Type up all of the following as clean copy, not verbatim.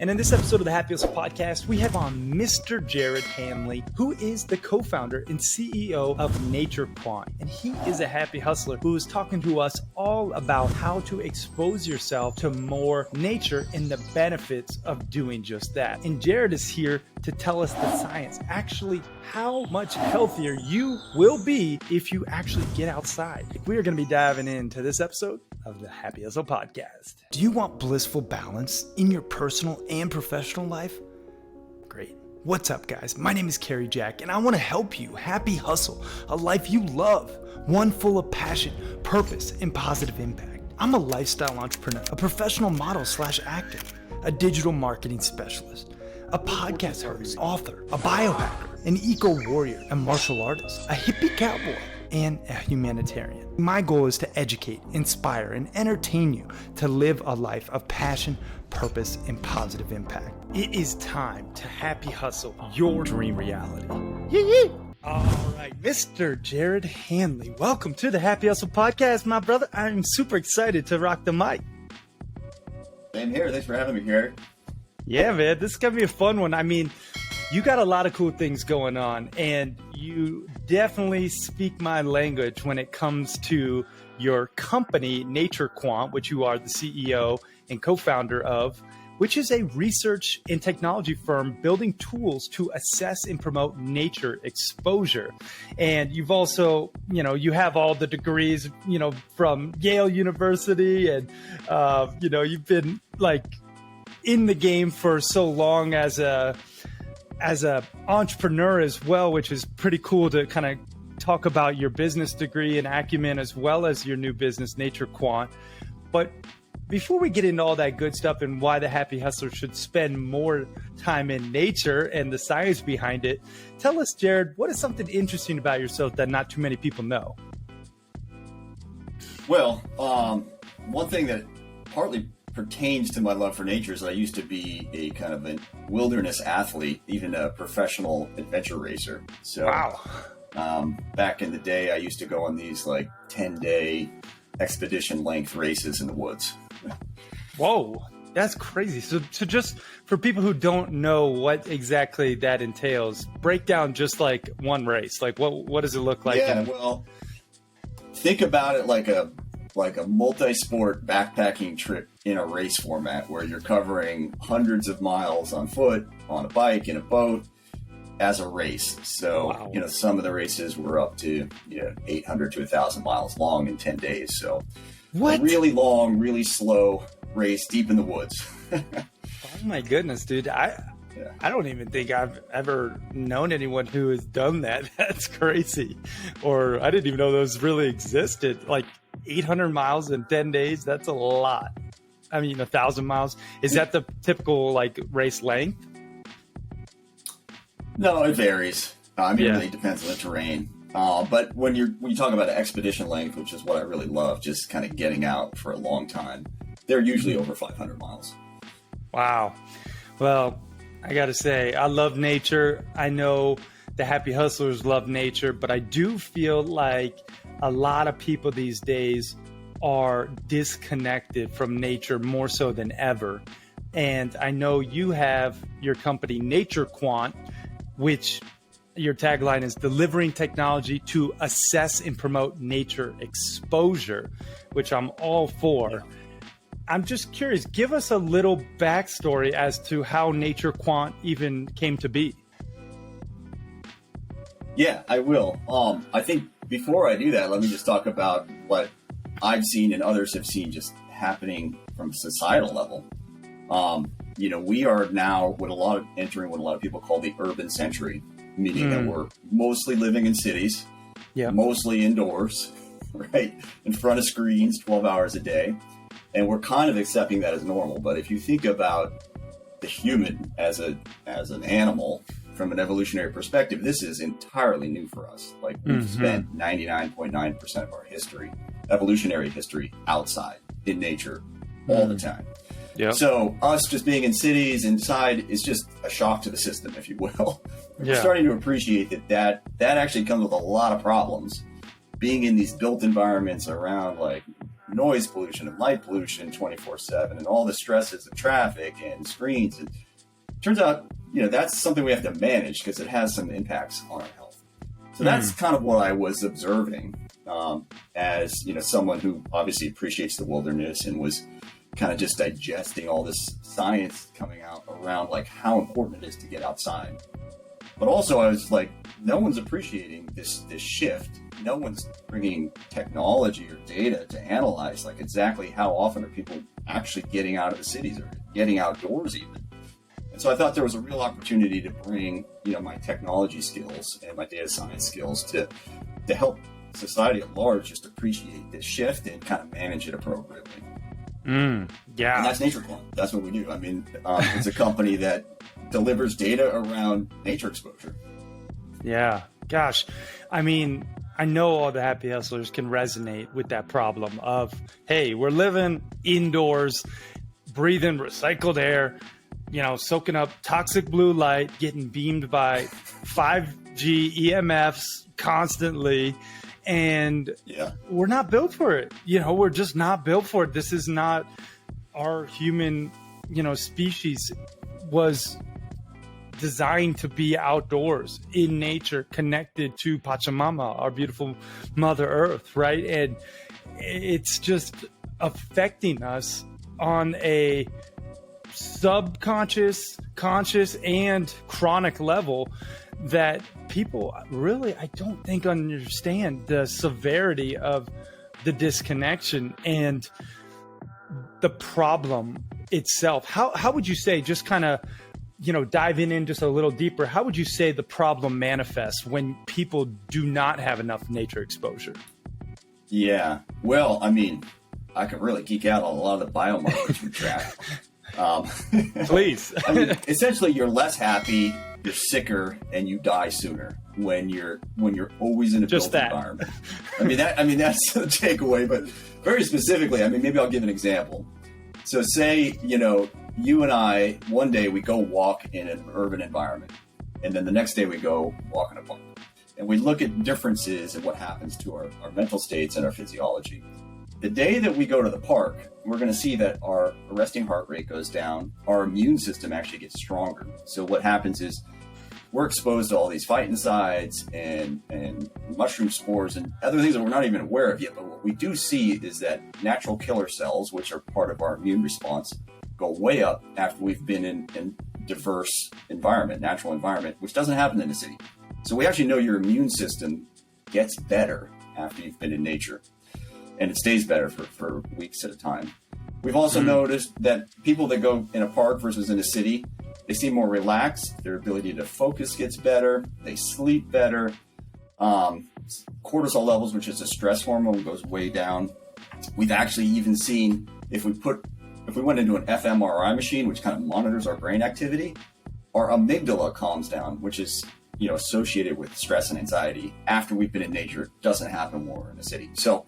And in this episode of the Happy Hustle Podcast, we have on Mr. Jared Hanley, who is the co-founder and CEO of NatureQuant. And he is a happy hustler who is talking to us all about how to expose yourself to more nature and the benefits of doing just that. And Jared is here to tell us the science, actually how much healthier you will be if you actually get outside. We are going to be diving into this episode of the Happy Hustle Podcast. Do you want blissful balance in your personal and professional life? Great. What's up, guys? My name is Kerry Jack, and I want to help you happy hustle a life you love, one full of passion, purpose, and positive impact. I'm a lifestyle entrepreneur, a professional model / actor, a digital marketing specialist, a podcast host, author, a biohacker, an eco-warrior, a martial artist, a hippie cowboy, and a humanitarian. My goal is to educate, inspire, and entertain you to live a life of passion, purpose, and positive impact. It is time to happy hustle your dream reality. Yee! All right, Mr. Jared Hanley, welcome to the Happy Hustle Podcast, my brother. I'm super excited to rock the mic. Same here. Thanks for having me here. Yeah, man, this is going to be a fun one. I mean, you got a lot of cool things going on, and you definitely speak my language when it comes to your company, NatureQuant, which you are the CEO and co-founder of, which is a research and technology firm building tools to assess and promote nature exposure. And you've also, you have all the degrees, from Yale University, and, you've been like in the game for so long as a entrepreneur as well, which is pretty cool to kind of talk about your business degree and acumen as well as your new business, NatureQuant. But before we get into all that good stuff and why the happy hustler should spend more time in nature and the science behind it, tell us, Jared, what is something interesting about yourself that not too many people know? Well, one thing that partly pertains to my love for nature is I used to be a kind of a wilderness athlete, even a professional adventure racer. So wow. Back in the day, I used to go on these like 10-day expedition length races in the woods. Whoa, that's crazy. So just for people who don't know what exactly that entails, break down just like one race. Like what does it look like? Yeah, well, think about it like a multi-sport backpacking trip in a race format where you're covering hundreds of miles on foot, on a bike, in a boat as a race. So, wow. Some of the races were up to 800 to 1,000 miles long in 10 days. So what? A really long, really slow race deep in the woods. Oh my goodness, dude. I don't even think I've ever known anyone who has done that. That's crazy. Or I didn't even know those really existed. Like 800 miles in 10 days, that's a lot. I mean, 1,000 miles. Is that the typical like race length? No, it varies. It really depends on the terrain. But when you talk about an expedition length, which is what I really love, just kind of getting out for a long time, they're usually over 500 miles. Wow. Well, I got to say, I love nature. I know the happy hustlers love nature, but I do feel like a lot of people these days are disconnected from nature more so than ever. And I know you have your company, NatureQuant, which your tagline is delivering technology to assess and promote nature exposure, which I'm all for. Yeah. I'm just curious, give us a little backstory as to how NatureQuant even came to be. Yeah, I will. I think before I do that, let me just talk about what I've seen and others have seen just happening from a societal level. We are now entering what a lot of people call the urban century, meaning that we're mostly living in cities, mostly indoors, right, in front of screens 12 hours a day. And we're kind of accepting that as normal. But if you think about the human as an animal from an evolutionary perspective, this is entirely new for us. Like we've spent 99.9% of our evolutionary history outside in nature all the time. Yep. So us just being in cities inside is just a shock to the system, if you will. We're starting to appreciate that actually comes with a lot of problems. Being in these built environments around like noise pollution and light pollution 24/7 and all the stresses of traffic and screens. And it turns out, that's something we have to manage because it has some impacts on our health. So that's kind of what I was observing as, someone who obviously appreciates the wilderness and was kind of just digesting all this science coming out around like how important it is to get outside. But also I was like, no one's appreciating this shift. No one's bringing technology or data to analyze like exactly how often are people actually getting out of the cities or getting outdoors even. And so I thought there was a real opportunity to bring, my technology skills and my data science skills to help society at large just appreciate this shift and kind of manage it appropriately. Yeah. And that's NatureQuant. That's what we do. I mean, it's a company that delivers data around nature exposure. Yeah. Gosh. I mean, I know all the happy hustlers can resonate with that problem of, hey, we're living indoors, breathing recycled air, soaking up toxic blue light, getting beamed by 5G EMFs constantly. And we're not built for it. We're just not built for it. This is not our human, species was designed to be outdoors in nature, connected to Pachamama, our beautiful Mother Earth, right? And it's just affecting us on a subconscious, conscious, and chronic level that people really, I don't think, understand the severity of the disconnection and the problem itself. How would you say, just kind of, diving in just a little deeper, how would you say the problem manifests when people do not have enough nature exposure? Yeah, well, I mean, I could really geek out on a lot of the biomarkers we track. Please. I mean, essentially, you're less happy, you're sicker, and you die sooner when you're always in a built environment. I mean that's the takeaway. But very specifically, maybe I'll give an example. So say you and I, one day we go walk in an urban environment, and then the next day we go walk in a park, and we look at differences in what happens to our mental states and our physiology. The day that we go to the park, we're going to see that our resting heart rate goes down. Our immune system actually gets stronger. So what happens is we're exposed to all these phytoncides and mushroom spores and other things that we're not even aware of yet. But what we do see is that natural killer cells, which are part of our immune response, go way up after we've been in diverse environment, natural environment, which doesn't happen in the city. So we actually know your immune system gets better after you've been in nature. And it stays better for weeks at a time. We've also noticed that people that go in a park versus in a city, they seem more relaxed. Their ability to focus gets better. They sleep better. Cortisol levels, which is a stress hormone, goes way down. We've actually even seen if we went into an fMRI machine, which kind of monitors our brain activity, our amygdala calms down, which is associated with stress and anxiety. After we've been in nature, it doesn't happen when we're in a city. So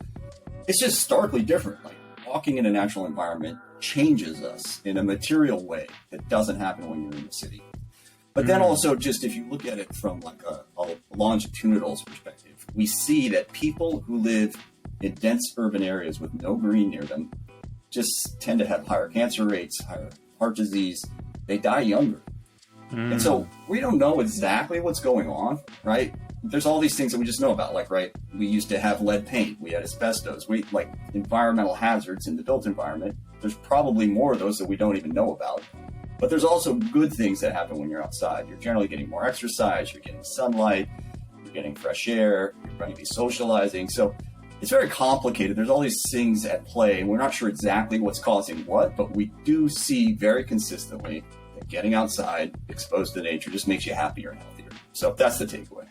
it's just starkly different. Like walking in a natural environment changes us in a material way that doesn't happen when you're in the city. But then also, just if you look at it from like a longitudinal perspective, we see that people who live in dense urban areas with no green near them just tend to have higher cancer rates, higher heart disease. They die younger. And so we don't know exactly what's going on, right? There's all these things that we just know about, like, right, we used to have lead paint, we had asbestos, we like environmental hazards in the built environment. There's probably more of those that we don't even know about. But there's also good things that happen when you're outside. You're generally getting more exercise, you're getting sunlight, you're getting fresh air, you're going to be socializing. So it's very complicated. There's all these things at play, and we're not sure exactly what's causing what, but we do see very consistently that getting outside, exposed to nature, just makes you happier and healthier. So that's the takeaway.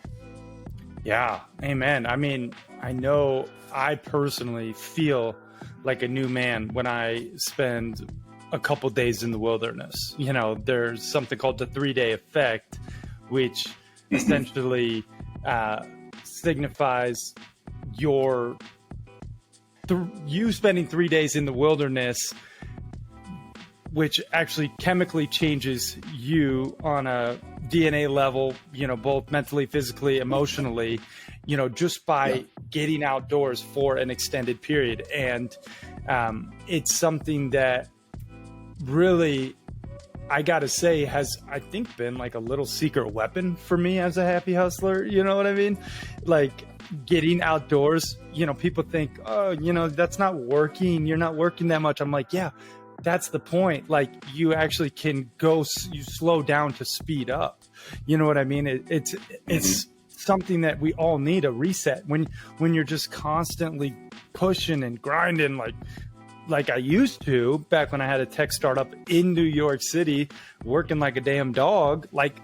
Yeah, amen. I mean, I know I personally feel like a new man when I spend a couple days in the wilderness. There's something called the 3-day effect, which essentially signifies you spending 3 days in the wilderness which actually chemically changes you on a DNA level, both mentally, physically, emotionally, just by getting outdoors for an extended period. And it's something that really, I got to say, has, I think, been like a little secret weapon for me as a happy hustler. You know what I mean? Like getting outdoors, people think, oh, that's not working. You're not working that much. I'm like, yeah, that's the point. Like you actually can you slow down to speed up. You know what I mean? It's something that we all need, a reset when you're just constantly pushing and grinding like I used to back when I had a tech startup in New York City, working like a damn dog. Like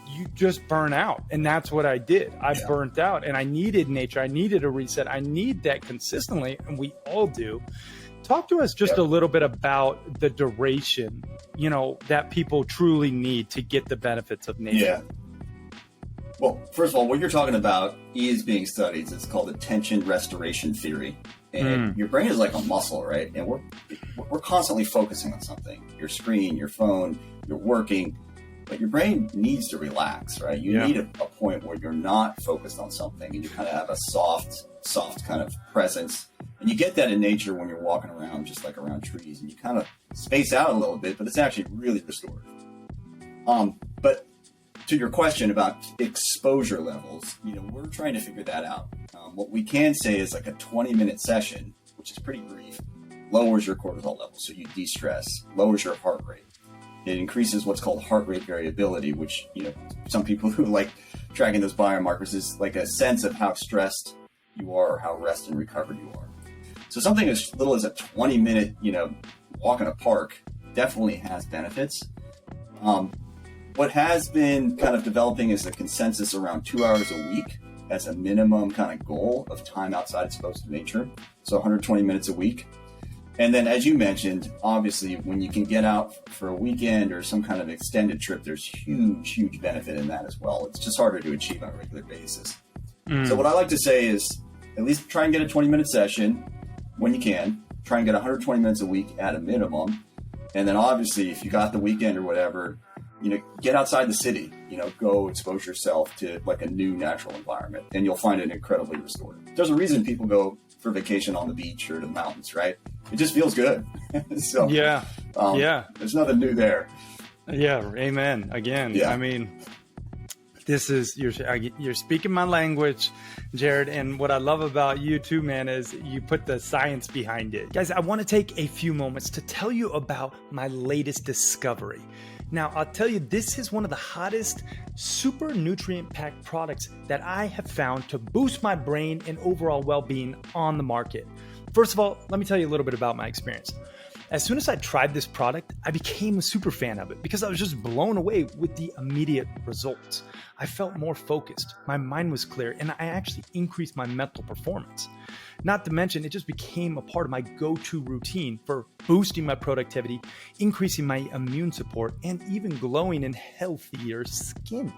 you just burn out. And that's what I did. I burnt out, and I needed nature. I needed a reset. I need that consistently. And we all do. Talk to us just a little bit about the duration, that people truly need to get the benefits of nature. Yeah. Well, first of all, what you're talking about is being studied. It's called attention restoration theory. And your brain is like a muscle, right? And we're constantly focusing on something. Your screen, your phone, you're working, but your brain needs to relax, right? You need a point where you're not focused on something and you kind of have a soft kind of presence. And you get that in nature when you're walking around, just like around trees, and you kind of space out a little bit, but it's actually really restorative. But to your question about exposure levels, we're trying to figure that out. What we can say is like a 20-minute session, which is pretty brief, lowers your cortisol level, so you de-stress, lowers your heart rate. It increases what's called heart rate variability, which, some people who like tracking those biomarkers is like a sense of how stressed you are or how rest and recovered you are. So something as little as a 20-minute, walk in a park definitely has benefits. What has been kind of developing is a consensus around 2 hours a week as a minimum kind of goal of time outside exposed to nature. So 120 minutes a week. And then, as you mentioned, obviously, when you can get out for a weekend or some kind of extended trip, there's huge benefit in that as well. It's just harder to achieve on a regular basis. So what I like to say is at least try and get a 20-minute session when you can. Try and get 120 minutes a week at a minimum. And then obviously, if you got the weekend or whatever, get outside the city, go expose yourself to like a new natural environment, and you'll find it incredibly restorative. There's a reason people go for vacation on the beach or the mountains, right? It just feels good. So there's nothing new there. Yeah. Amen. Again, I mean, you're speaking my language, Jared. And what I love about you too, man, is you put the science behind it. Guys, I want to take a few moments to tell you about my latest discovery. Now, I'll tell you, this is one of the hottest, super nutrient-packed products that I have found to boost my brain and overall well-being on the market. First of all, let me tell you a little bit about my experience. As soon as I tried this product, I became a super fan of it because I was just blown away with the immediate results. I felt more focused, my mind was clear, and I actually increased my mental performance. Not to mention, it just became a part of my go-to routine for boosting my productivity, increasing my immune support, and even glowing in healthier skin.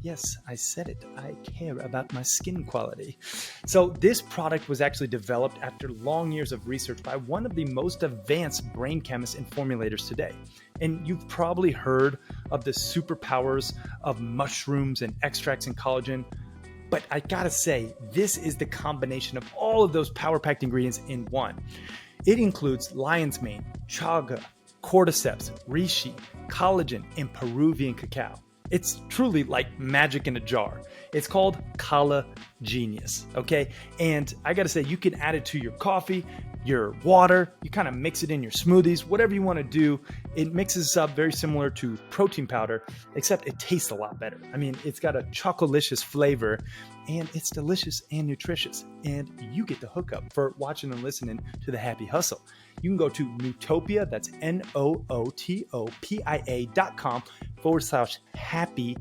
Yes, I said it. I care about my skin quality. So this product was actually developed after long years of research by one of the most advanced brain chemists and formulators today. And you've probably heard of the superpowers of mushrooms and extracts and collagen. But I gotta say, this is the combination of all of those power-packed ingredients in one. It includes lion's mane, chaga, cordyceps, reishi, collagen, and Peruvian cacao. It's truly like magic in a jar. It's called Colla Genius, okay? And I gotta say, you can add it to your coffee, your water, you kind of mix it in your smoothies, whatever you want to do. It mixes up very similar to protein powder, except it tastes a lot better. I mean, it's got a chocolicious flavor, and it's delicious and nutritious. And you get the hookup for watching and listening to The Happy Hustle. You can go to Nootopia, that's nootopia.com/happy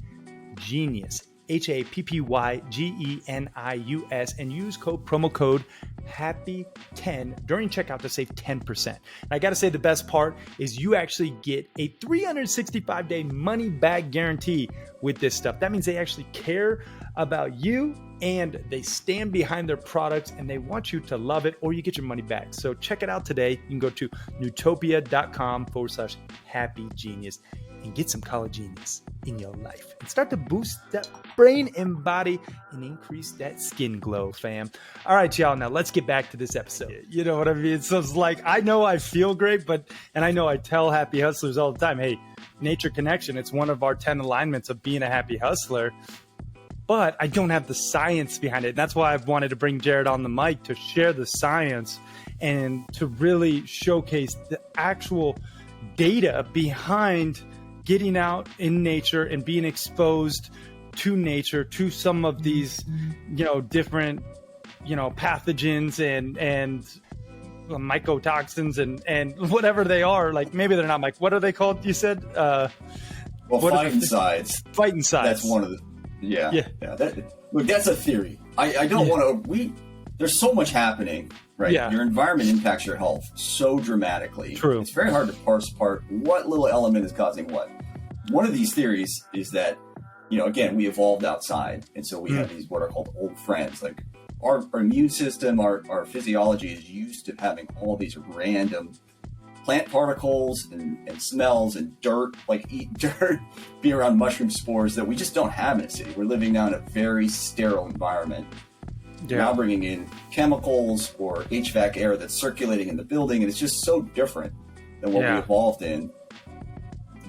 genius, HAPPYGENIUS, and use promo code HAPPY10 during checkout to save 10%. And I got to say, the best part is you actually get a 365-day money back guarantee with this stuff. That means they actually care about you and they stand behind their products and they want you to love it, or you get your money back. So check it out today. You can go to newtopia.com/happygenius and get some collagenous in your life and start to boost that brain and body and increase that skin glow, fam. All right, y'all. Now let's get back to this episode. You know what I mean? So it's like, I know I feel great, and I know I tell happy hustlers all the time, hey, Nature Connection, it's one of our 10 alignments of being a happy hustler, but I don't have the science behind it. And that's why I've wanted to bring Jared on the mic to share the science and to really showcase the actual data behind getting out in nature and being exposed to nature, to some of these, different, pathogens and mycotoxins and whatever they are. Like, maybe they're not what are they called? You said, phytoncides. Phytoncides. That's one of the, yeah. Look, that's a theory. I don't want to, there's so much happening, right? Yeah. Your environment impacts your health so dramatically. True. It's very hard to parse apart what little element is causing what. One of these theories is that, again, we evolved outside. And so we have these what are called old friends. Like our immune system, our physiology is used to having all these random plant particles and smells and dirt, like eat dirt, be around mushroom spores that we just don't have in a city. We're living now in a very sterile environment. Yeah. Now bringing in chemicals or HVAC air that's circulating in the building, and it's just so different than what we evolved in.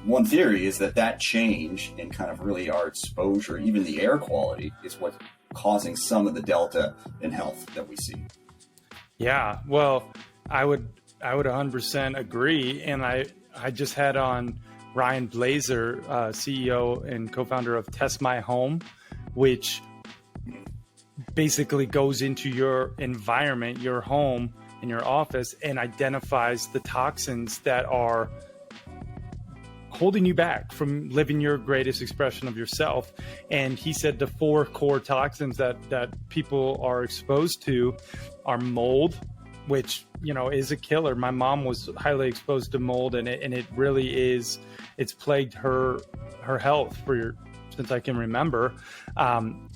One theory is that change in kind of really our exposure, even the air quality, is what's causing some of the delta in health that we see. Yeah, well, I would 100% agree. And I just had on Ryan Blazer, CEO and co-founder of Test My Home, which basically goes into your environment, your home and your office, and identifies the toxins that are holding you back from living your greatest expression of yourself. And he said the 4 core toxins that people are exposed to are mold, which, is a killer. My mom was highly exposed to mold, and it really is, it's plagued her health since I can remember.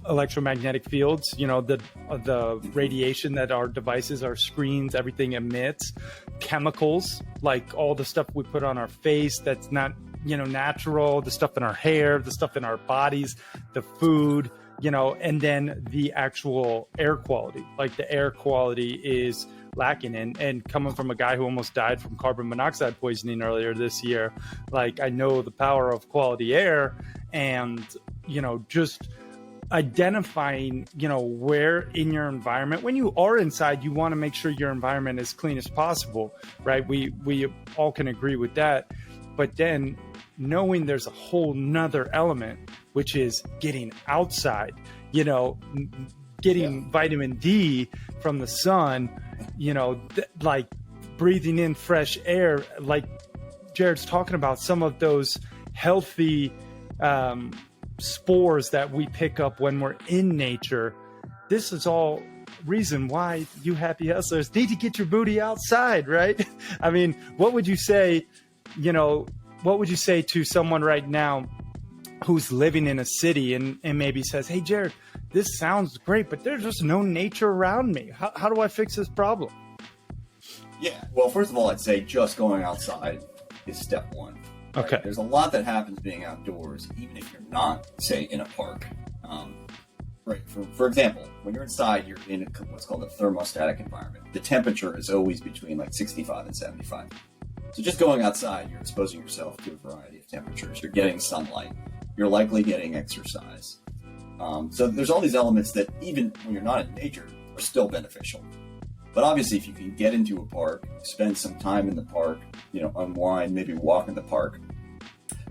Electromagnetic fields, the radiation that our devices, our screens, everything emits, chemicals, like all the stuff we put on our face that's not, natural, the stuff in our hair, the stuff in our bodies, the food, and then the actual air quality. Like the air quality is lacking, and coming from a guy who almost died from carbon monoxide poisoning earlier this year, like I know the power of quality air, and just identifying where in your environment, when you are inside, you want to make sure your environment is clean as possible, right? We all can agree with that. But then knowing there's a whole nother element, which is getting outside, getting vitamin D from the sun, like breathing in fresh air, like Jared's talking about, some of those healthy spores that we pick up when we're in nature. This is all reason why you happy hustlers need to get your booty outside, right? I mean, what would you say, to someone right now who's living in a city and maybe says, hey, Jared, this sounds great, but there's just no nature around me. How do I fix this problem? Yeah, well, first of all, I'd say just going outside is step one. Right? Okay. There's a lot that happens being outdoors, even if you're not, say, in a park. Right. For example, when you're inside, you're in what's called a thermostatic environment. The temperature is always between like 65 and 75. So just going outside, you're exposing yourself to a variety of temperatures. You're getting sunlight. You're likely getting exercise. So there's all these elements that even when you're not in nature are still beneficial. But obviously, if you can get into a park, spend some time in the park, unwind, maybe walk in the park,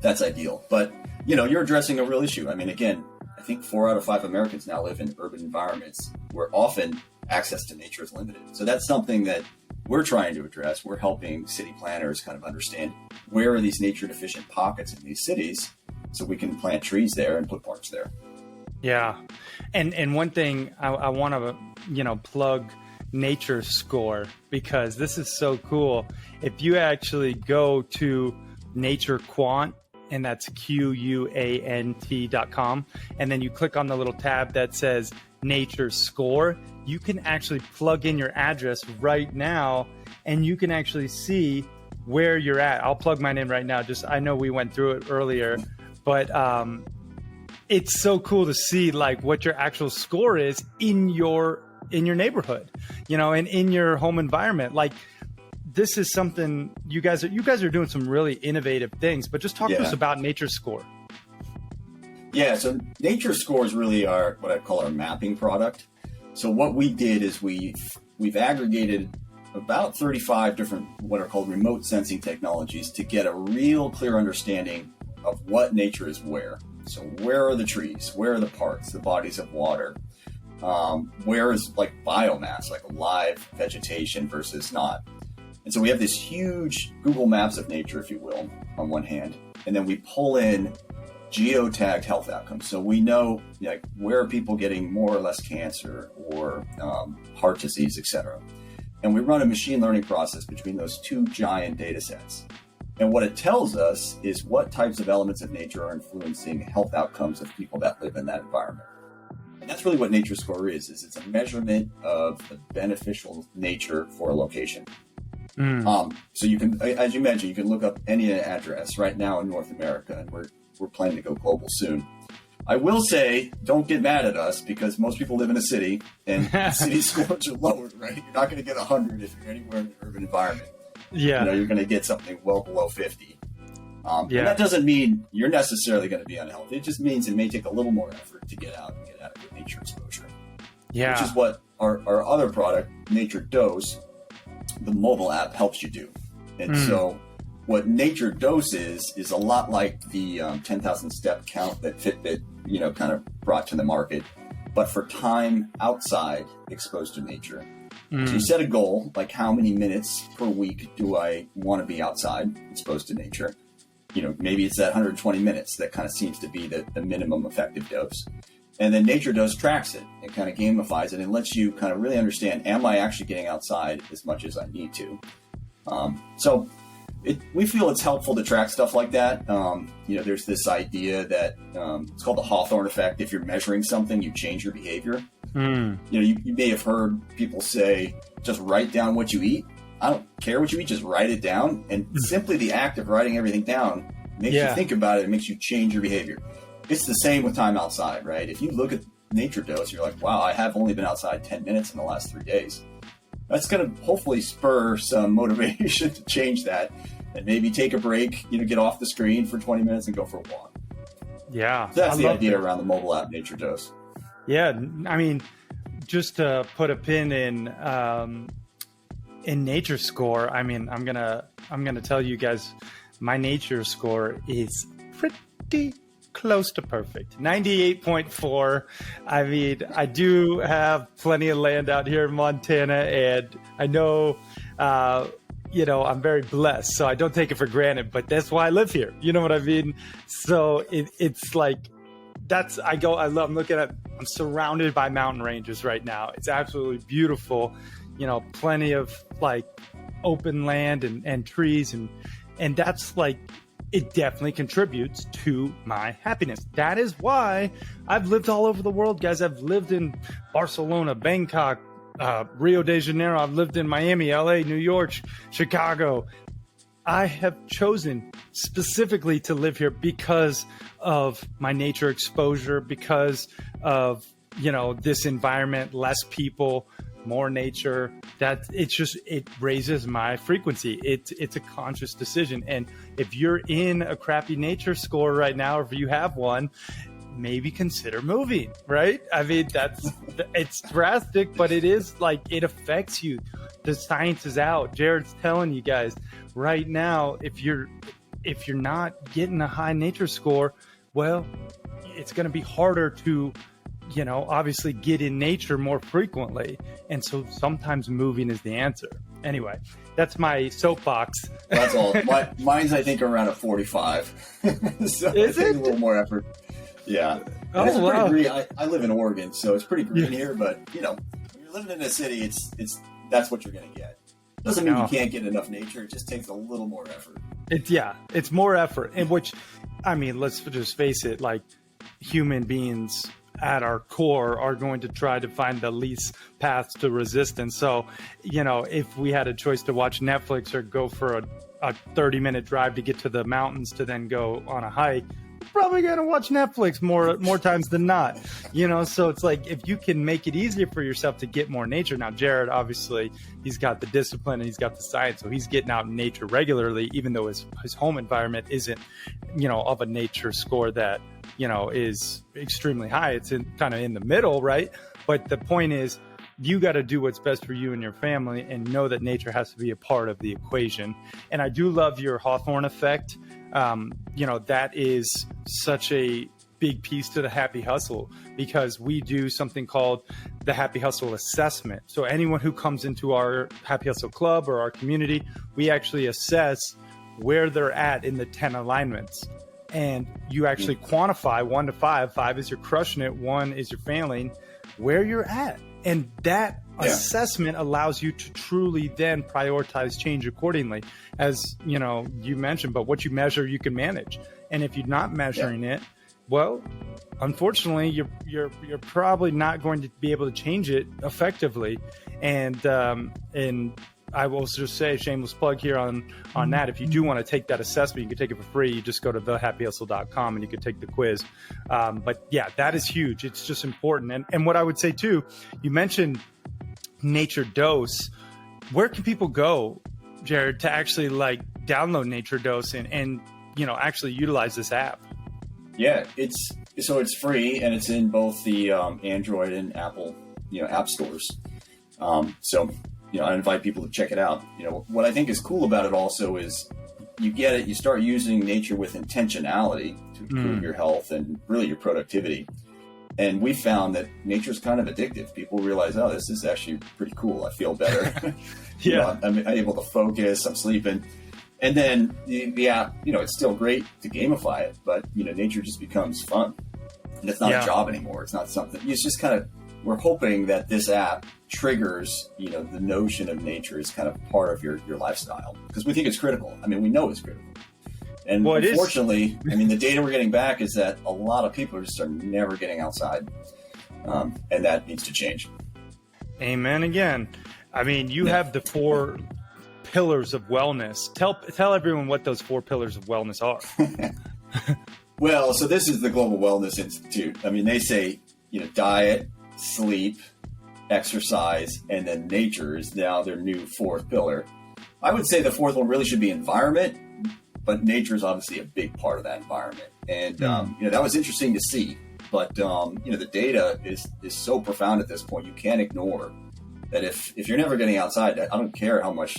that's ideal. But, you're addressing a real issue. I mean, again, I think 4 out of 5 Americans now live in urban environments where often access to nature is limited. So that's something that we're trying to address. We're helping city planners kind of understand where are these nature deficient pockets in these cities so we can plant trees there and put parks there. Yeah. And one thing I want to, plug NatureScore because this is so cool. If you actually go to NatureQuant, and that's QUANT.com, and then you click on the little tab that says NatureScore, you can actually plug in your address right now, and you can actually see where you're at. I'll plug mine in right now. I know we went through it earlier, but it's so cool to see like what your actual score is in your neighborhood, and in your home environment. Like, this is something you guys are doing some really innovative things, but just talk to us about NatureScore. Yeah, so NatureScore is really what I call our mapping product. So what we did is we've aggregated about 35 different what are called remote sensing technologies to get a real clear understanding of what nature is where. So where are the trees? Where are the parks, the bodies of water? Where is like biomass, like live vegetation versus not? And so we have this huge Google Maps of nature, if you will, on one hand, and then we pull in geotagged health outcomes. So we know like where are people getting more or less cancer or heart disease, et cetera. And we run a machine learning process between those two giant data sets. And what it tells us is what types of elements of nature are influencing health outcomes of people that live in that environment. And that's really what NatureScore is it's a measurement of the beneficial nature for a location. So you can, as you mentioned, you can look up any address right now in North America, and we're planning to go global soon. I will say, don't get mad at us because most people live in a city, and city scores are lower, right? You're not going to get 100 if you're anywhere in an urban environment. Yeah, you're going to get something well below 50. And that doesn't mean you're necessarily going to be unhealthy. It just means it may take a little more effort to get out and get adequate nature exposure. Yeah, which is what our other product, NatureDose, the mobile app, helps you do. And so what NatureDose is a lot like the 10,000 step count that Fitbit, kind of brought to the market, but for time outside exposed to nature. So you set a goal, like how many minutes per week do I want to be outside exposed to nature? Maybe it's that 120 minutes that kind of seems to be the minimum effective dose. And then NatureDose tracks it and kind of gamifies it and lets you kind of really understand, am I actually getting outside as much as I need to? So we feel it's helpful to track stuff like that. There's this idea that it's called the Hawthorne effect. If you're measuring something, you change your behavior. You may have heard people say, just write down what you eat. I don't care what you eat, just write it down. And simply the act of writing everything down makes you think about it. It makes you change your behavior. It's the same with time outside, right? If you look at NatureDose, you're like, wow, I have only been outside 10 minutes in the last 3 days. That's going to hopefully spur some motivation to change that and maybe take a break, get off the screen for 20 minutes and go for a walk. Yeah. So that's the idea around the mobile app NatureDose. Yeah. I mean, just to put a pin in NatureScore, I mean, I'm gonna tell you guys, my NatureScore is pretty close to perfect, 98.4. I mean, I do have plenty of land out here in Montana, and I know, I'm very blessed, so I don't take it for granted, but that's why I live here. You know what I mean? So it's like, I'm surrounded by mountain ranges right now. It's absolutely beautiful. Plenty of like open land and trees, and that's like, it definitely contributes to my happiness. That is why I've lived all over the world, guys. I've lived in Barcelona, Bangkok, Rio de Janeiro. I've lived in Miami, LA, New York, Chicago. I have chosen specifically to live here because of my nature exposure, because of, this environment, less people, more nature. It raises my frequency. It's a conscious decision. And if you're in a crappy NatureScore right now, or if you have one, maybe consider moving, right? I mean, it's drastic, but it is like, it affects you. The science is out. Jared's telling you guys right now, if you're not getting a high NatureScore, well, it's going to be harder to, obviously get in nature more frequently. And so sometimes moving is the answer. Anyway, that's my soapbox. That's all. Mine's, I think, around a 45. So is it? A little more effort. Yeah. Oh, wow. Pretty green. I live in Oregon, so it's pretty green here, but, when you're living in a city, it's that's what you're going to get. Doesn't mean you can't get enough nature. It just takes a little more effort. It's more effort. And which, I mean, let's just face it, like human beings at our core are going to try to find the least paths to resistance. So, if we had a choice to watch Netflix or go for a 30-minute drive to get to the mountains to then go on a hike, probably going to watch Netflix more times than not, so it's like, if you can make it easier for yourself to get more nature. Now, Jared, obviously he's got the discipline and he's got the science, so he's getting out in nature regularly, even though his home environment isn't, of a nature score that, is extremely high. It's kind of in the middle, right? But the point is, you got to do what's best for you and your family and know that nature has to be a part of the equation. And I do love your Hawthorne effect. That is such a big piece to the Happy Hustle, because we do something called the Happy Hustle assessment. So anyone who comes into our Happy Hustle club or our community, we actually assess where they're at in the 10 alignments. And you actually quantify 1 to 5. 5 is you're crushing it. 1 is you're failing, where you're at. And that assessment allows you to truly then prioritize change accordingly, as you mentioned. But what you measure, you can manage. And if you're not measuring it, well, unfortunately, you're probably not going to be able to change it effectively. And I will just say, shameless plug here on that. If you do want to take that assessment, you can take it for free. You just go to thehappyhustle.com and you can take the quiz. But yeah, that is huge. It's just important. And what I would say too, you mentioned NatureDose. Where can people go, Jared, to actually download NatureDose and actually utilize this app? Yeah, it's free, and it's in both the Android and Apple app stores. I invite people to check it out. What I think is cool about it also is you get it, you start using nature with intentionality to improve your health and really your productivity. And we found that nature is kind of addictive. People realize, oh, this is actually pretty cool. I feel better. I'm able to focus, I'm sleeping. And then the app, it's still great to gamify it, but nature just becomes fun. And it's not a job anymore. It's not something, it's just kind of, we're hoping that this app triggers, the notion of nature is kind of part of your lifestyle, because we think it's critical. I mean, we know it's critical. And unfortunately, the data we're getting back is that a lot of people are never getting outside. And that needs to change. Amen again. You have the 4 pillars of wellness. Tell everyone what those 4 pillars of wellness are. Well, so this is the Global Wellness Institute. They say, diet, sleep, exercise, and then nature is now their new 4th pillar. I would say the 4th one really should be environment, but nature is obviously a big part of that environment. And, that was interesting to see. But, the data is so profound at this point, you can't ignore that if you're never getting outside, I don't care how much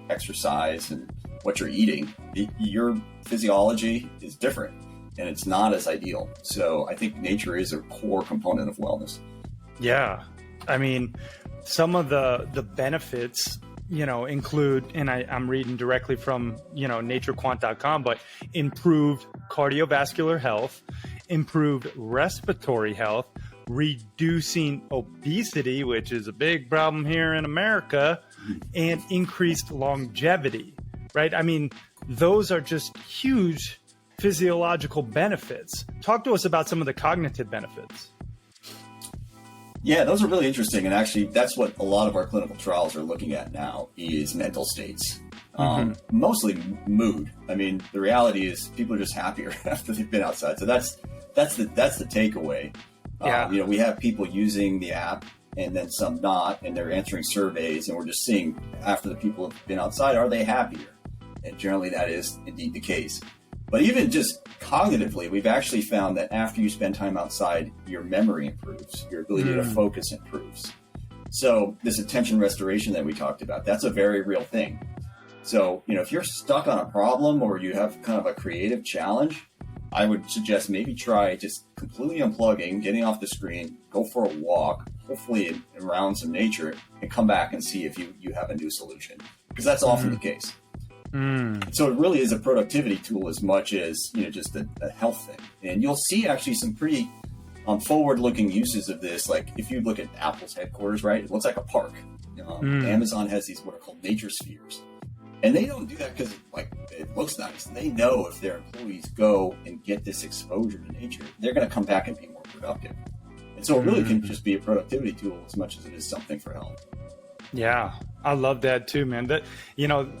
exercise and what you're eating, your physiology is different and it's not as ideal. So I think nature is a core component of wellness. Yeah. Some of the benefits, include, and I'm reading directly from, NatureQuant.com, but improved cardiovascular health, improved respiratory health, reducing obesity, which is a big problem here in America, and increased longevity, right? Those are just huge physiological benefits. Talk to us about some of the cognitive benefits. Yeah, those are really interesting. And actually, that's what a lot of our clinical trials are looking at now is mental states, mostly mood. The reality is people are just happier after they've been outside. So that's the takeaway. We have people using the app and then some not, and they're answering surveys, and we're just seeing after the people have been outside, are they happier? And generally that is indeed the case. But even just cognitively, we've actually found that after you spend time outside, your memory improves, your ability to focus improves. So this attention restoration that we talked about, that's a very real thing. So, if you're stuck on a problem or you have kind of a creative challenge, I would suggest maybe try just completely unplugging, getting off the screen, go for a walk, hopefully around some nature, and come back and see if you have a new solution, because that's often the case. So it really is a productivity tool as much as just a health thing. And you'll see actually some pretty forward-looking uses of this, like if you look at Apple's headquarters, right, it looks like a park. Amazon has these what are called nature spheres, and they don't do that because it looks nice. They know if their employees go and get this exposure to nature, they're going to come back and be more productive. And so it really can just be a productivity tool as much as it is something for health. Yeah, I love that too, man. That,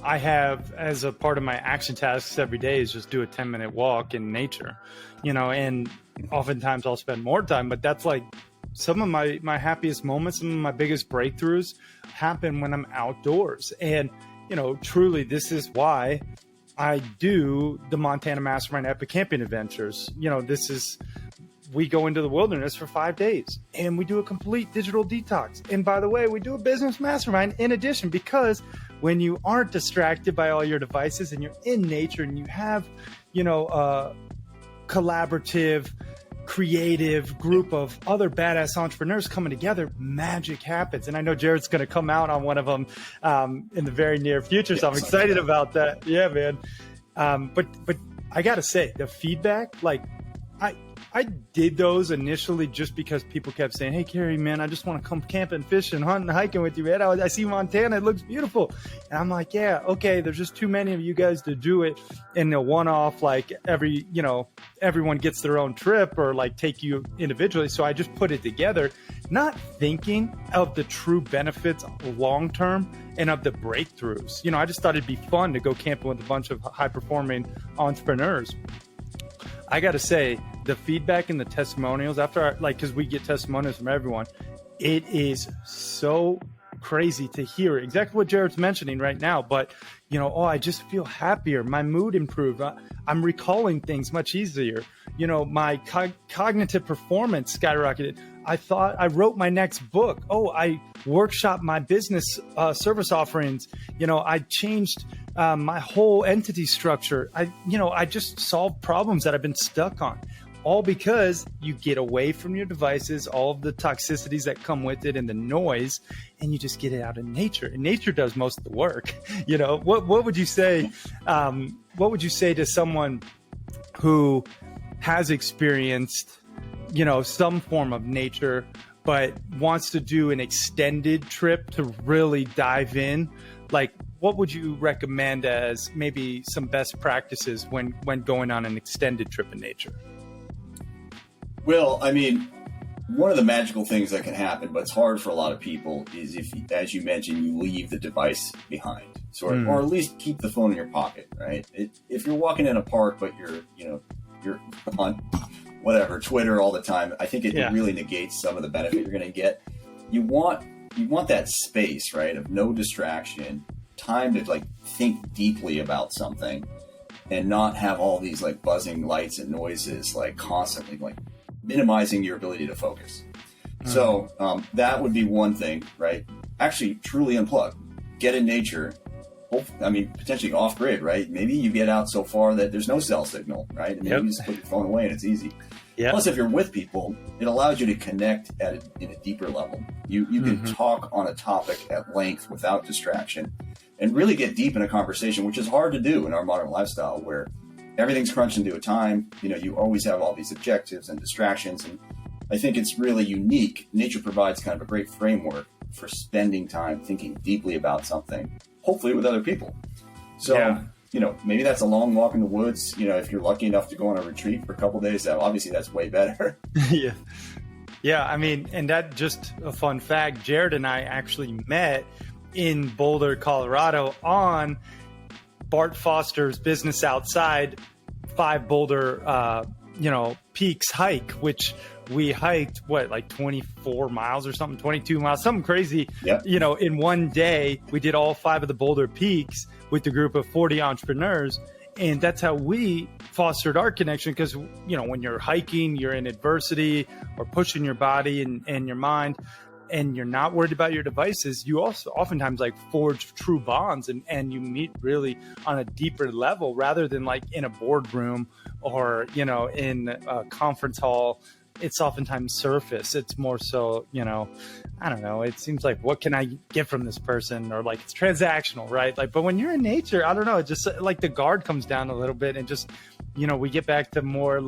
I have as a part of my action tasks every day is just do a 10-minute walk in nature, and oftentimes I'll spend more time, but that's like some of my happiest moments, some of my biggest breakthroughs happen when I'm outdoors. And, truly, this is why I do the Montana Mastermind Epic Camping Adventures. We go into the wilderness for 5 days and we do a complete digital detox. And by the way, we do a business mastermind in addition, because when you aren't distracted by all your devices and you're in nature and you have, collaborative, creative group of other badass entrepreneurs coming together, magic happens. And I know Jared's going to come out on one of them in the very near future. So I'm excited about that. Yeah, man. But I got to say, the feedback, I did those initially just because people kept saying, "Hey, Carrie, man, I just want to come camping, fishing, hunting, hiking with you, man. I see Montana. It looks beautiful." And I'm like, yeah, okay, there's just too many of you guys to do it in a one-off, everyone gets their own trip or take you individually. So I just put it together, not thinking of the true benefits long-term and of the breakthroughs. I just thought it'd be fun to go camping with a bunch of high-performing entrepreneurs. I got to say, the feedback and the testimonials because we get testimonials from everyone, it is so crazy to hear exactly what Jared's mentioning right now. But, I just feel happier. My mood improved. I'm recalling things much easier. My cognitive performance skyrocketed. I wrote my next book. I workshopped my business service offerings. I changed my whole entity structure. I just solved problems that I've been stuck on, all because you get away from your devices, all of the toxicities that come with it and the noise, and you just get it out in nature. And nature does most of the work. What would you say? What would you say to someone who has experienced, some form of nature, but wants to do an extended trip to really dive in? What would you recommend as maybe some best practices when going on an extended trip in nature? Well, one of the magical things that can happen, but it's hard for a lot of people, is if, as you mentioned, you leave the device behind, or at least keep the phone in your pocket, right? If you're walking in a park, but you're on whatever, Twitter all the time, I think it really negates some of the benefit you're going to get. You want that space, right, of no distraction, time to think deeply about something, and not have all these buzzing lights and noises constantly minimizing your ability to focus. So that would be one thing, right? Actually, truly unplug, get in nature. Potentially off grid, right? Maybe you get out so far that there's no cell signal, right? And maybe you just put your phone away and it's easy. Yep. Plus, if you're with people, it allows you to connect in a deeper level. You can talk on a topic at length without distraction and really get deep in a conversation, which is hard to do in our modern lifestyle where everything's crunched into a time. You always have all these objectives and distractions. And I think it's really unique. Nature provides kind of a great framework for spending time thinking deeply about something, hopefully with other people. So, maybe that's a long walk in the woods. If you're lucky enough to go on a retreat for a couple of days, obviously that's way better. Yeah. And that, just a fun fact, Jared and I actually met in Boulder, Colorado on Bart Foster's Business Outside 5 Boulder, Peaks hike, which we hiked 24 miles or something, 22 miles, something crazy. Yep. In one day. We did all 5 of the Boulder Peaks with a group of 40 entrepreneurs. And that's how we fostered our connection, because, when you're hiking, you're in adversity or pushing your body and your mind, and you're not worried about your devices, you also oftentimes forge true bonds and you meet really on a deeper level rather than in a boardroom or, in a conference hall. It's oftentimes surface. It's more so, I don't know. It seems what can I get from this person? Or it's transactional, right? But when you're in nature, I don't know. It just the guard comes down a little bit and just, we get back to more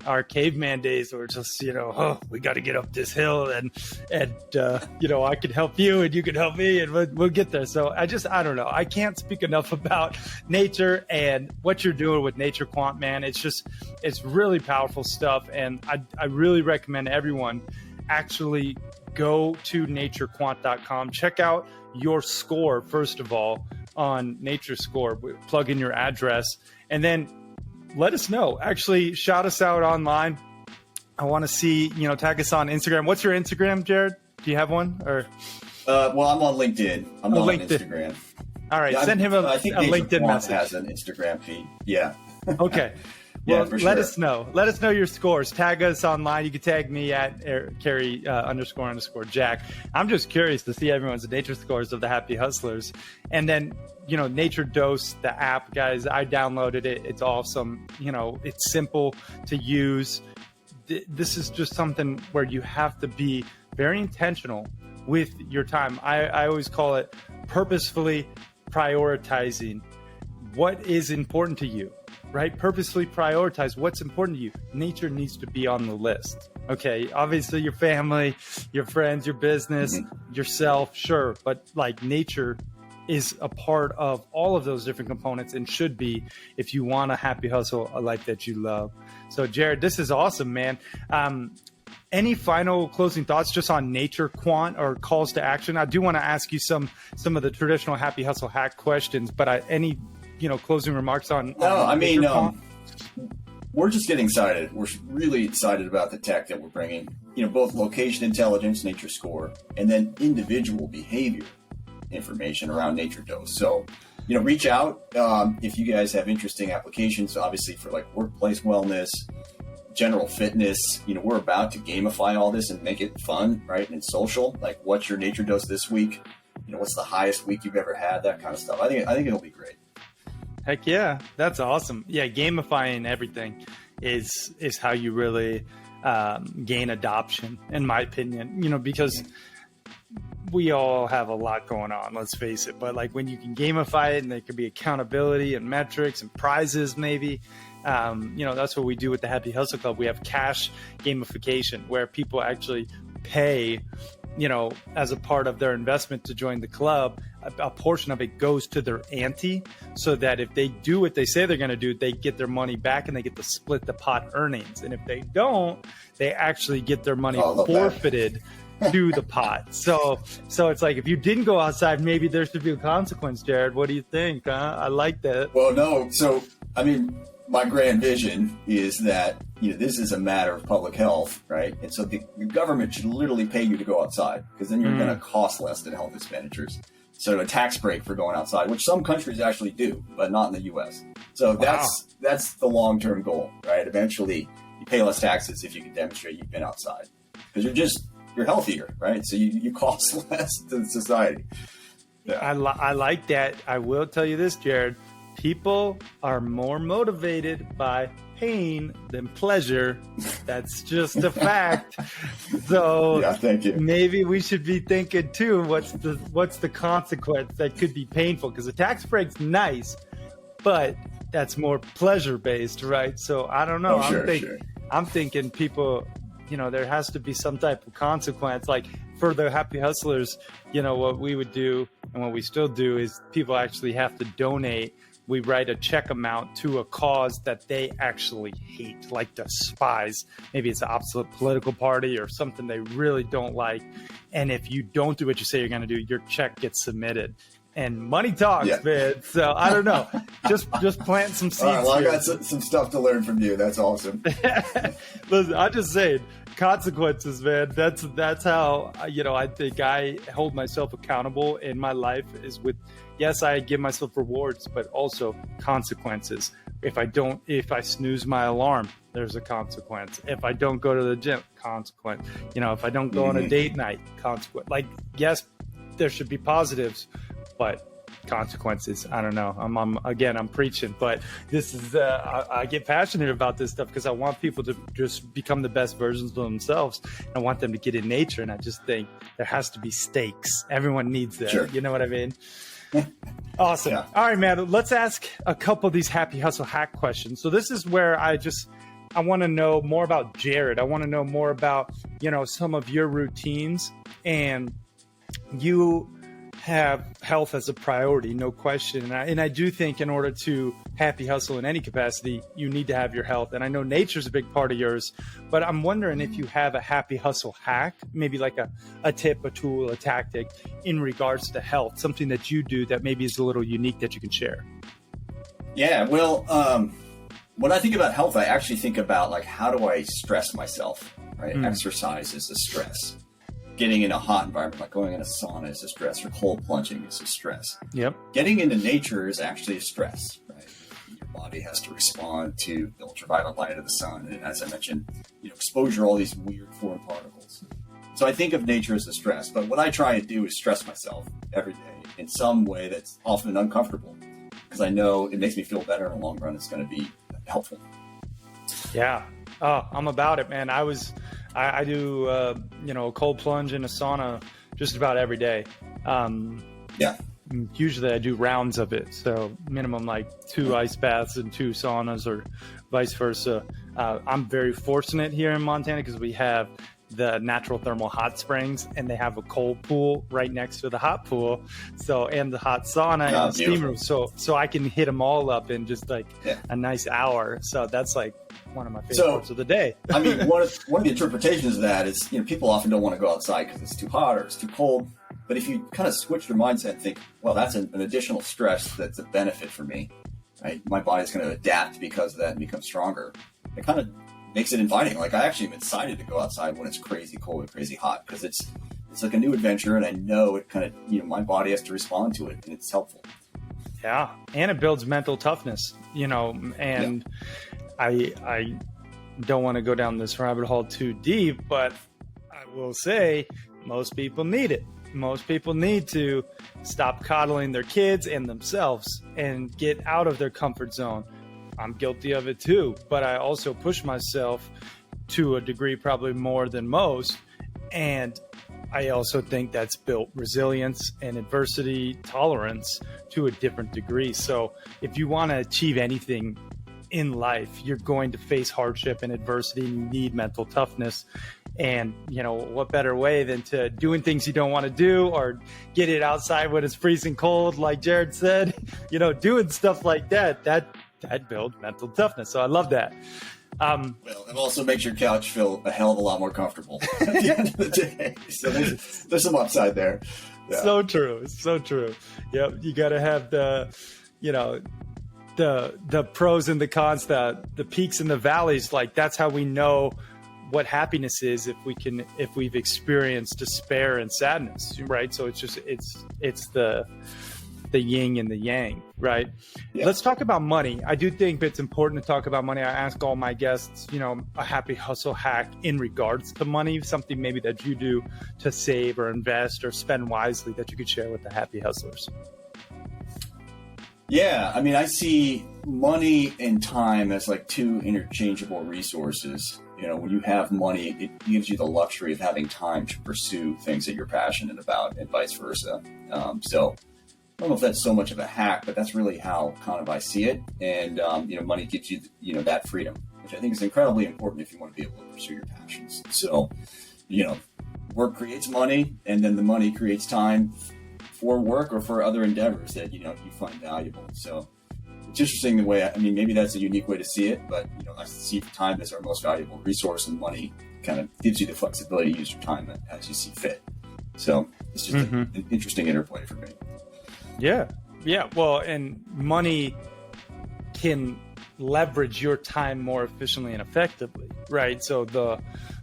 our caveman days where it's just, oh, we got to get up this hill and I can help you and you can help me and we'll get there. So I don't know. I can't speak enough about nature and what you're doing with NatureQuant, man. It's really powerful stuff. And I really recommend everyone actually go to naturequant.com. Check out your score, first of all, on NatureScore. Plug in your address and then let us know. Actually, shout us out online. I want to see, tag us on Instagram. What's your Instagram, Jared? Do you have one? Or well, I'm on LinkedIn. I'm not on Instagram. All right, send him I think a LinkedIn message. Has an Instagram feed. Yeah. Okay. Well, let us know. Let us know your scores. Tag us online. You can tag me at Carrie __ Jack. I'm just curious to see everyone's nature scores of the Happy Hustlers. And then, NatureDose, the app, guys, I downloaded it. It's awesome. It's simple to use. This is just something where you have to be very intentional with your time. I always call it purposefully prioritizing what is important to you. Right? Purposely prioritize what's important to you. Nature needs to be on the list. Okay. Obviously your family, your friends, your business, yourself, sure. But like nature is a part of all of those different components and should be if you want a happy hustle, a life that you love. So Jared, this is awesome, man. Any final closing thoughts just on NatureQuant or calls to action? I do want to ask you some of the traditional happy hustle hack questions, but any closing remarks on? No, I mean, we're just getting excited. We're really excited about the tech that we're bringing, both location intelligence, NatureScore, and then individual behavior information around NatureDose. So, reach out if you guys have interesting applications, obviously for like workplace wellness, general fitness. We're about to gamify all this and make it fun, right? And social, like what's your NatureDose this week? What's the highest week you've ever had? That kind of stuff. I think it'll be great. Heck yeah, that's awesome. Yeah, gamifying everything is how you really gain adoption, in my opinion. Because we all have a lot going on, let's face it. But like when you can gamify it and there could be accountability and metrics and prizes maybe, that's what we do with the Happy Hustle Club. We have cash gamification where people actually pay, as a part of their investment to join the club. A portion of it goes to their ante so that if they do what they say they're going to do, they get their money back and they get to split the pot earnings. And if they don't, they actually get their money forfeited to the pot. So it's like, if you didn't go outside, maybe there should be a consequence, Jared. What do you think? I like that. Well, no. So, I mean, my grand vision is that, this is a matter of public health, right? And so the government should literally pay you to go outside because then you're going to cost less than health expenditures. So a tax break for going outside, which some countries actually do, but not in the U.S. So that's the long-term goal, right? Eventually, you pay less taxes if you can demonstrate you've been outside because you're healthier, right? So you cost less to society. Yeah. I like that. I will tell you this, Jared. People are more motivated by pain than pleasure. That's just a fact. So yeah, thank you. Maybe we should be thinking too, what's the consequence that could be painful? Because the tax break's nice, but that's more pleasure based, right? So I don't know. I'm thinking people, there has to be some type of consequence. Like for the Happy Hustlers, what we would do and what we still do is people actually have to donate. We write a check amount to a cause that they actually hate, like despise. Maybe it's the opposite political party or something they really don't like. And if you don't do what you say you're going to do, your check gets submitted. And money talks, man. So I don't know. Just plant some seeds. All right, well, I got some stuff to learn from you. That's awesome. Listen, I'm just saying, consequences, man. That's how I think I hold myself accountable in my life is with. Yes, I give myself rewards, but also consequences. If I snooze my alarm, there's a consequence. If I don't go to the gym, consequence. If I don't go on a date night, consequence. Like, yes, there should be positives, but consequences. I don't know. I'm preaching, but this is, I get passionate about this stuff because I want people to just become the best versions of themselves. I want them to get in nature. And I just think there has to be stakes. Everyone needs that. Sure. You know what I mean? Awesome. Yeah. All right, man. Let's ask a couple of these Happy Hustle hack questions. So this is where I I want to know more about Jared. I want to know more about, some of your routines. And you have health as a priority, no question. And I do think in order to happy hustle in any capacity, you need to have your health. And I know nature's a big part of yours, but I'm wondering if you have a happy hustle hack, maybe like a tip, a tool, a tactic in regards to health, something that you do that maybe is a little unique that you can share. Yeah, well, when I think about health, I actually think about like, how do I stress myself, right? Exercise is a stress. Getting in a hot environment, like going in a sauna, is a stress, or cold plunging is a stress. Yep. Getting into nature is actually a stress, right? Your body has to respond to the ultraviolet light of the sun. And as I mentioned, exposure to all these weird foreign particles. So I think of nature as a stress, but what I try and do is stress myself every day in some way that's often uncomfortable, because I know it makes me feel better in the long run. It's going to be helpful. Yeah. Oh, I'm about it, man. I do, a cold plunge in a sauna just about every day. Usually I do rounds of it. So minimum like 2 ice baths and 2 saunas, or vice versa. I'm very fortunate here in Montana because we have the natural thermal hot springs, and they have a cold pool right next to the hot pool. And the hot sauna and the steam room. So I can hit them all up in just like a nice hour. So that's like one of my favorite parts of the day. I mean, one of the interpretations of that is, people often don't want to go outside because it's too hot or it's too cold. But if you kind of switch your mindset and think, well, that's an additional stress that's a benefit for me, right? My body's going to adapt because of that and become stronger. It kind of makes it inviting. Like, I actually am excited to go outside when it's crazy cold and crazy hot, because it's like a new adventure, and I know it kind of, my body has to respond to it, and it's helpful. Yeah, and it builds mental toughness, and I don't want to go down this rabbit hole too deep, but I will say most people need it. Most people need to stop coddling their kids and themselves and get out of their comfort zone. I'm guilty of it too, but I also push myself to a degree, probably more than most. And I also think that's built resilience and adversity tolerance to a different degree. So if you want to achieve anything in life, you're going to face hardship and adversity, and you need mental toughness. And, what better way than to doing things you don't want to do, or get it outside when it's freezing cold, like Jared said, doing stuff like that builds mental toughness. So I love that. Well, it also makes your couch feel a hell of a lot more comfortable at the end of the day. So there's some upside there. Yeah. So true. So true. Yep. You got to have the pros and the cons, the peaks and the valleys. Like, that's how we know what happiness is, if we've experienced despair and sadness, right? So it's the yin and the yang, right? Yeah. Let's talk about money. I do think it's important to talk about money. I ask all my guests, a happy hustle hack in regards to money, something maybe that you do to save or invest or spend wisely that you could share with the happy hustlers. Yeah, I mean, I see money and time as like 2 interchangeable resources. When you have money, it gives you the luxury of having time to pursue things that you're passionate about, and vice versa. So I don't know if that's so much of a hack, but that's really how kind of I see it. And, money gives you, that freedom, which I think is incredibly important if you want to be able to pursue your passions. So, work creates money, and then the money creates time for work or for other endeavors that, you find valuable. So it's interesting the way, maybe that's a unique way to see it, but, I see time as our most valuable resource, and money kind of gives you the flexibility to use your time as you see fit. So it's just an interesting interplay for me. Yeah. Well, and money can leverage your time more efficiently and effectively, right? So the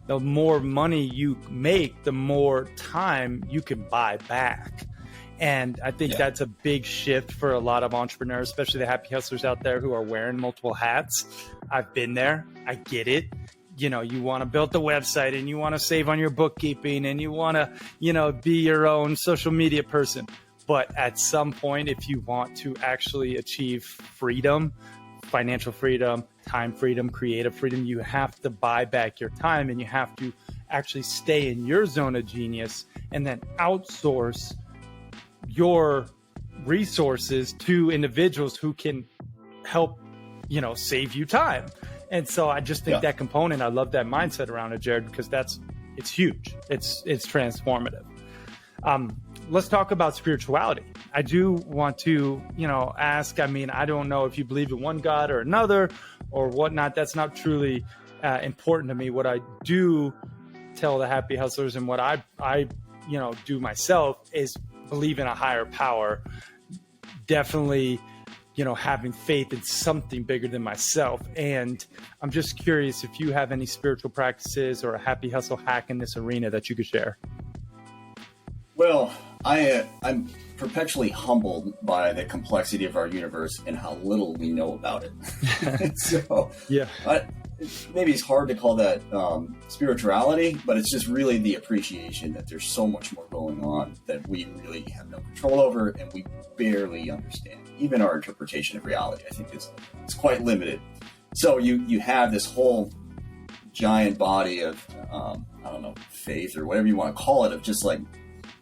more money you make, the more time you can buy back. And I think that's a big shift for a lot of entrepreneurs, especially the happy hustlers out there who are wearing multiple hats. I've been there. I get it. You want to build the website, and you want to save on your bookkeeping, and you want to, be your own social media person. But at some point, if you want to actually achieve freedom, financial freedom, time freedom, creative freedom, you have to buy back your time, and you have to actually stay in your zone of genius and then outsource your resources to individuals who can help, save you time. And so I just think that component, I love that mindset around it, Jared, because it's huge. It's transformative. Let's talk about spirituality. I do want to, ask, I don't know if you believe in one God or another or whatnot. That's not truly important to me. What I do tell the happy hustlers and what I do myself is believe in a higher power. Definitely, having faith in something bigger than myself. And I'm just curious if you have any spiritual practices or a happy hustle hack in this arena that you could share. Well, I'm perpetually humbled by the complexity of our universe and how little we know about it. So, yeah, maybe it's hard to call that spirituality, but it's just really the appreciation that there's so much more going on that we really have no control over and we barely understand. Even our interpretation of reality, I think, is quite limited. So you have this whole giant body of, faith or whatever you want to call it, of just like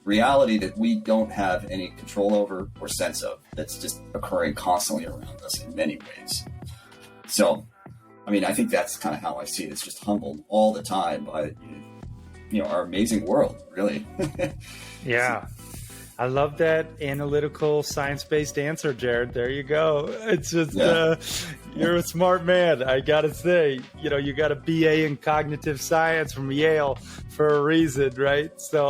reality that we don't have any control over or sense of, that's just occurring constantly around us in many ways. So, I think that's kind of how I see it. It's just humbled all the time by, our amazing world, really. Yeah. I love that analytical, science-based answer, Jared. There you go. It's just, you're a smart man. I got to say, you got a BA in cognitive science from Yale for a reason, right? So,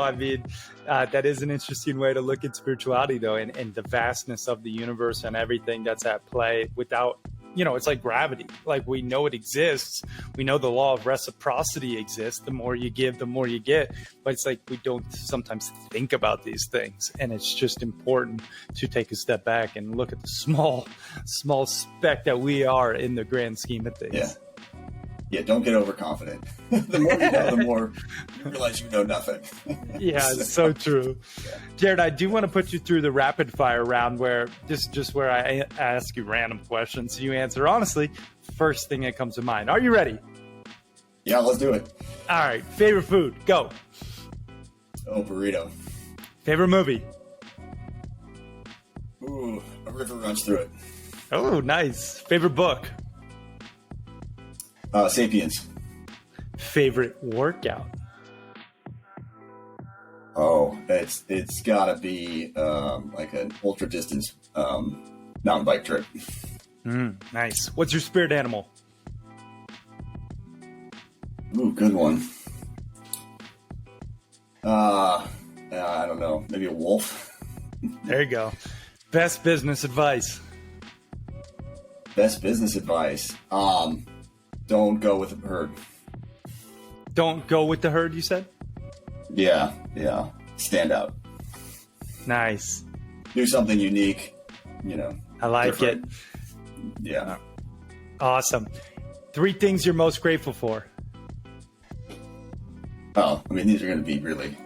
that is an interesting way to look at spirituality, though, and the vastness of the universe and everything that's at play without, it's like gravity. Like, we know it exists. We know the law of reciprocity exists. The more you give, the more you get. But it's like we don't sometimes think about these things. And it's just important to take a step back and look at the small speck that we are in the grand scheme of things. Yeah, don't get overconfident. The more you know, the more you realize you know nothing. Yeah, it's so true. Yeah. Jared, I do want to put you through the rapid fire round where this is just where I ask you random questions. So you answer honestly, first thing that comes to mind. Are you ready? Yeah, let's do it. All right. Favorite food? Go. Oh, burrito. Favorite movie? Ooh, A River Runs Through It. Oh, nice. Favorite book? Sapiens. Favorite workout? Oh, it's gotta be like an ultra distance mountain bike trip. Nice. What's your spirit animal? Ooh, good one. I don't know. Maybe a wolf. There you go. Best business advice. Best business advice. Don't go with the herd. Don't go with the herd, you said? Yeah. Stand out. Nice. Do something unique, I like different. it. Yeah. Awesome. 3 things you're most grateful for. Oh, these are going to be really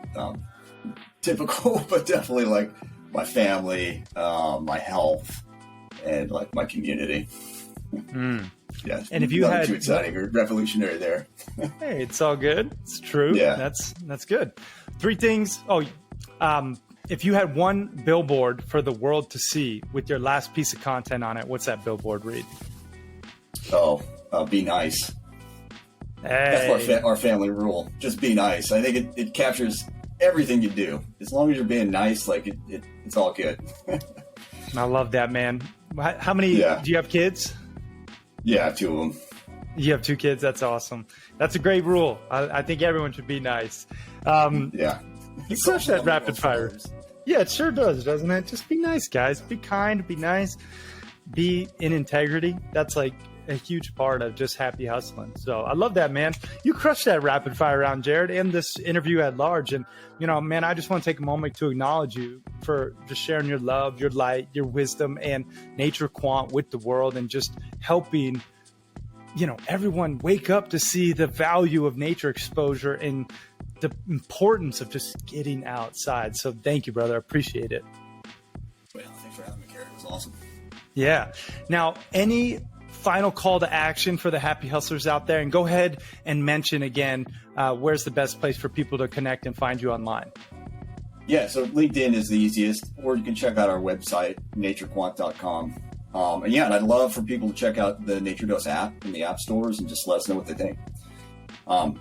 typical, but definitely like my family, my health, and like my community. Yeah, and if you had too exciting or revolutionary there. Hey, it's all good. It's true. Yeah, that's good. 3 things. If you had one billboard for the world to see with your last piece of content on it, what's that billboard read? Be nice. Hey. That's our family rule. Just be nice. I think it captures everything you do. As long as you're being nice, like it's all good. I love that, man. How many? Do you have kids? Yeah, 2 of them. You have 2 kids. That's awesome. That's a great rule. I think everyone should be nice. Yeah. You crush that rapid fire. Yeah, it sure does, doesn't it? Just be nice, guys. Be kind, be nice, be in integrity. That's like a huge part of just happy hustling. So I love that, man. You crushed that rapid fire round, Jared, and this interview at large. And, man, I just want to take a moment to acknowledge you for just sharing your love, your light, your wisdom, and NatureQuant with the world, and just helping, everyone wake up to see the value of nature exposure and the importance of just getting outside. So thank you, brother. I appreciate it. Well, thanks for having me, Jared. It was awesome. Yeah. Now, any final call to action for the happy hustlers out there? And go ahead and mention again, where's the best place for people to connect and find you online? Yeah, so LinkedIn is the easiest, or you can check out our website, naturequant.com. And I'd love for people to check out the NatureDose app in the app stores and just let us know what they think.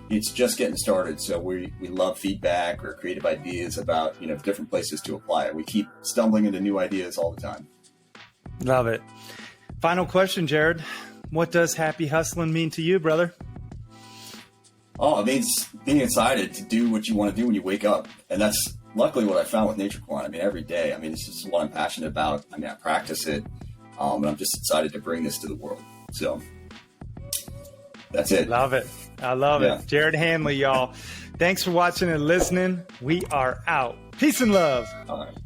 It's just getting started, so we love feedback or creative ideas about different places to apply it. We keep stumbling into new ideas all the time. Love it. Final question, Jared. What does happy hustling mean to you, brother? Oh, it means being excited to do what you want to do when you wake up. And that's luckily what I found with NatureQuant. I mean, every day, it's just what I'm passionate about. I practice it. And I'm just excited to bring this to the world. So that's it. Love it. I love it. Jared Hanley, y'all. Thanks for watching and listening. We are out. Peace and love. All right.